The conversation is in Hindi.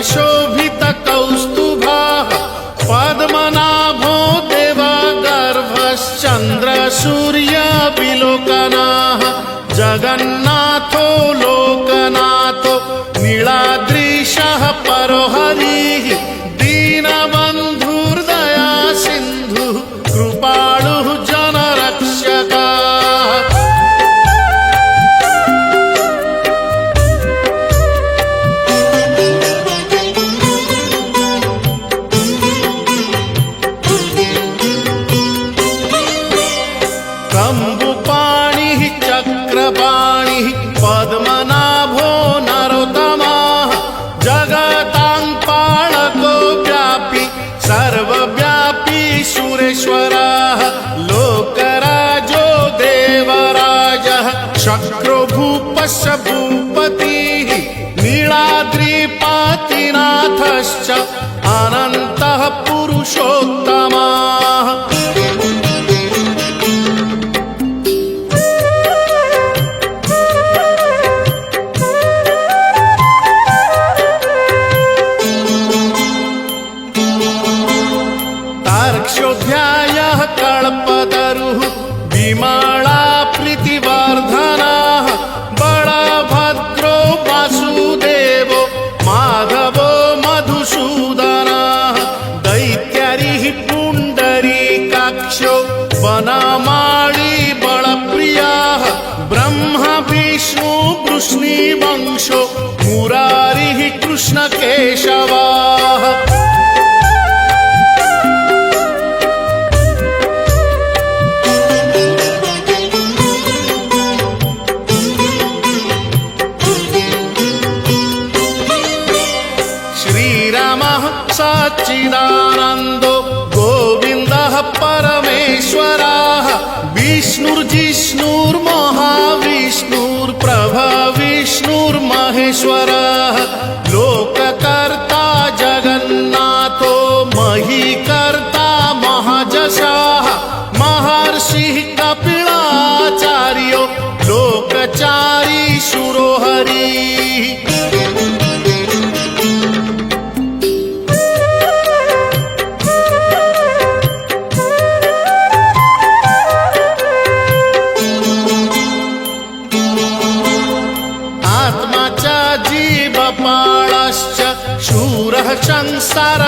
शोभित कौस्तुभः पद्मनाभो देवगर्भश्चन्द्र सूर्य विलोकनः जगन्नाथो लोकनाथो नीलाद्रीशः परो हरिः दीनबन्धुर्दया सिन्धुः कृपालुः जनरक्षकः। कम्बुपाणिः चक्रपाणिः पद्मनाभो नरोत्तमः जगतां पालको व्यापी सर्वव्यापी सुरेश्वरः लोकराजो देवराजः शक्रो भूपस्य भूपतिः नीलाद्रिपातिनाथश्च अनन्तः पुरुषोत्तमः। तार्क्ष्योऽध्यायः कल्पतरुः विमला प्रीतिवर्धनः बलभद्रो वासुदेवो माधवो मधुसूदनः दैत्यारिः पुण्डरीकाक्षो वनमाली बलप्रियः ब्रह्मा विष्णु वृष्णिवंशो मुरारिः कृष्णकेशवः। श्रीरामः सच्चिदानन्दो गोविन्दः परमेश्वरः विष्णुर्जिष्णुर्महाविष्णुर्प्रभविष्णुर्महेश्वरः लोककर्ता जगन्नाथो महीकर्ता महाजशः महर्षिः कपिलाचार्यो लोकचारी सुरोहरिः। जीवपालश्च शूरः संसार